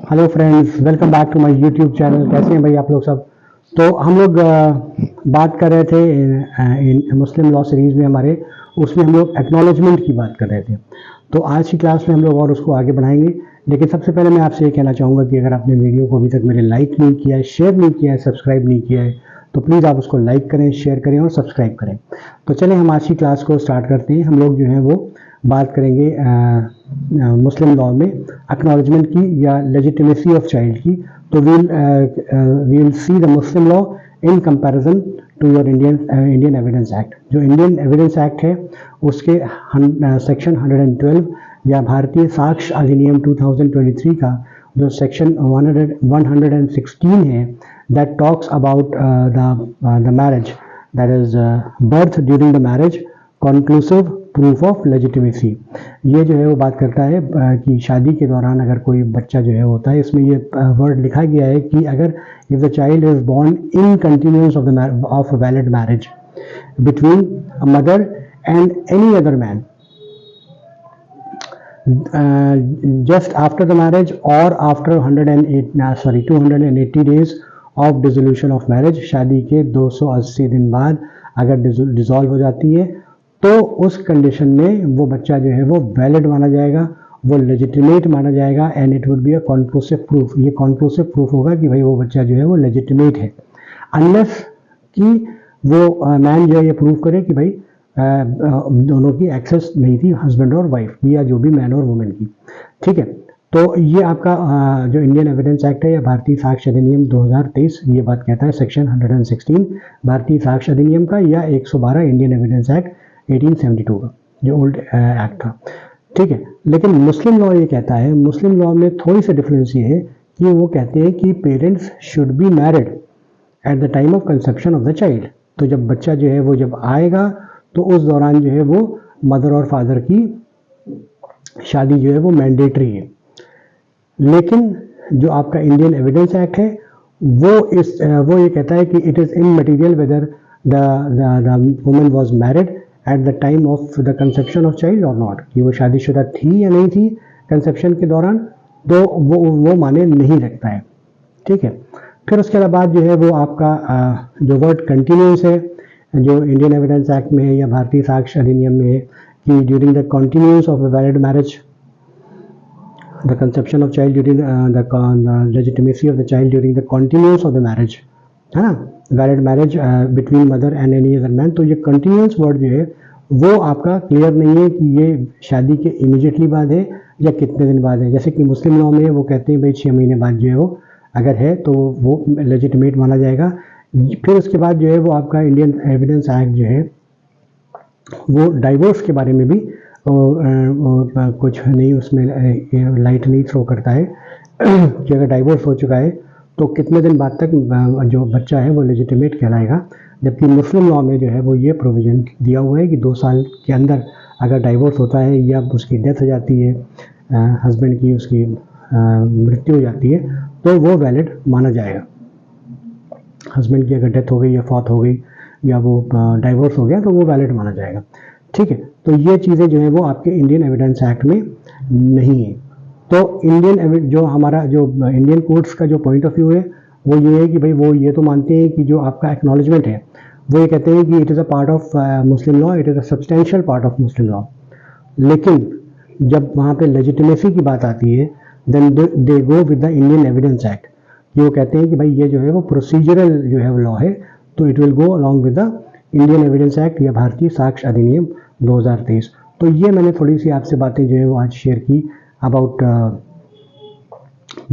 Hello friends, welcome back to my YouTube channel. कैसे हैं भाई आप लोग सब। तो हम लोग बात कर रहे थे इन मुस्लिम लॉ सीरीज़ में हमारे, उसमें हम लोग एक्नॉलेजमेंट की बात कर रहे थे। तो आज की क्लास में हम लोग और उसको आगे बढ़ाएंगे। लेकिन सबसे पहले मैं आपसे ये कहना चाहूँगा कि अगर आपने वीडियो को अभी तक मेरे लाइक नहीं किया है, शेयर नहीं किया है, सब्सक्राइब नहीं किया है, तो प्लीज़ आप उसको लाइक करें, शेयर करें और सब्सक्राइब करें। तो चलें हम आज की क्लास को स्टार्ट करते हैं। हम लोग जो है वो बात करेंगे मुस्लिम लॉ में एक्नॉलेजमेंट की या लेजिटिमेसी ऑफ चाइल्ड की। तो we'll see the Muslim law in comparison to your Indian evidence act. जो इंडियन एविडेंस एक्ट है उसके सेक्शन 112 या भारतीय साक्ष्य अधिनियम 2023 का जो सेक्शन 116 है, that talks about the marriage, that is birth during the marriage, conclusive proof of legitimacy. ये जो है वो बात करता है कि शादी के दौरान अगर कोई बच्चा जो है होता है, इसमें ये वर्ड लिखा गया है कि अगर if the child is born in continuous of valid marriage between a mother and any other man just after the marriage or after 280 days of dissolution of marriage, शादी के 280 दिन बाद अगर डिसॉल्व हो जाती है तो उस कंडीशन में वो बच्चा जो है वो वैलिड माना जाएगा, वो लेजिटिमेट माना जाएगा and it would be a conclusive proof. ये कॉन्क्लूसिव प्रूफ होगा कि भाई वो बच्चा जो है वो लेजिटिमेट है, अनलेस कि वो मैन जो है ये प्रूव करे कि भाई दोनों की एक्सेस नहीं थी, हस्बैंड और वाइफ की या जो भी मैन और वुमेन की। ठीक है, तो ये आपका जो इंडियन एविडेंस एक्ट है या भारतीय साक्ष्य अधिनियम 2023 ये बात कहता है, सेक्शन 116 भारतीय साक्ष्य अधिनियम का या 112 इंडियन एविडेंस एक्ट 1872 का जो ओल्ड एक्ट था। ठीक है, लेकिन मुस्लिम लॉ ये कहता है, मुस्लिम लॉ में थोड़ी सी डिफरेंस ये है कि वो कहते हैं कि parents should be married at the time of conception of the child. तो जब बच्चा जो है वो जब आएगा तो उस दौरान जो है वो मदर और फादर की शादी जो है वो मैंडेटरी है। लेकिन जो आपका इंडियन एविडेंस एक्ट है वो ये कहता है कि it is immaterial whether the woman was married at the time of the conception of child और नॉट, कि वो शादीशुदा थी या नहीं थी कंसेप्शन के दौरान, तो वो माने नहीं रखता है। ठीक है, फिर उसके बाद जो है वो आपका जो वर्ड कंटिन्यूस है जो इंडियन एविडेंस एक्ट में है या भारतीय साक्ष्य अधिनियम में है कि during the continuous of a valid marriage, the conception of child during the legitimacy of the child during the continuous of the marriage, है ना, valid marriage between mother and any other man. तो ये continuous word जो है वो आपका clear नहीं है कि ये शादी के इमीडिएटली बाद है या कितने दिन बाद है। जैसे कि मुस्लिम लॉ में वो कहते हैं भाई 6 महीने बाद जो है वो अगर है तो वो लेजिटिमेट माना जाएगा। फिर उसके बाद जो है वो आपका इंडियन एविडेंस एक्ट जो है वो डाइवोर्स के बारे में भी कुछ नहीं, उसमें लाइट नहीं थ्रो करता है कि अगर डाइवोर्स हो चुका है तो कितने दिन बाद तक जो बच्चा है वो लेजिटिमेट कहलाएगा। जबकि मुस्लिम लॉ में जो है वो ये प्रोविज़न दिया हुआ है कि 2 साल के अंदर अगर डाइवोर्स होता है या उसकी डेथ हो जाती है, हस्बैंड की उसकी मृत्यु हो जाती है, तो वो वैलिड माना जाएगा। हस्बैंड की अगर डेथ हो गई या फौत हो गई या वो डाइवोर्स हो गया तो वो वैलिड माना जाएगा। ठीक है, तो ये चीज़ें जो है वो आपके इंडियन एविडेंस एक्ट में नहीं है। तो जो हमारा जो इंडियन कोर्ट्स का जो पॉइंट ऑफ व्यू है वो ये है कि भाई वो ये तो मानते हैं कि जो आपका एक्नॉलेजमेंट है वो ये कहते हैं कि it is a part of Muslim law, it is a substantial part of Muslim law. लेकिन जब वहाँ पे लेजिटिमेसी की बात आती है then they go with the Indian evidence act, कि वो कहते हैं कि भाई ये जो है वो प्रोसीजरल जो है वो लॉ है, तो it will go along with the Indian evidence act या भारतीय साक्ष्य अधिनियम 2023। तो ये मैंने थोड़ी सी आपसे बातें जो है वो आज शेयर की about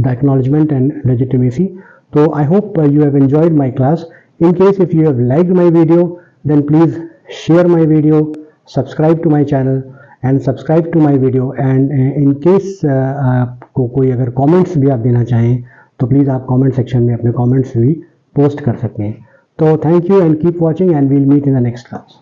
the acknowledgement and legitimacy. तो I hope you have enjoyed my class. In case if you have liked my video then please share my video, subscribe to my channel and subscribe to my video. And in case आपको कोई अगर comments भी आप देना चाहें तो please आप comment section में अपने कमेंट्स भी पोस्ट कर सकते हैं। तो thank you and keep watching and we'll meet in the next class.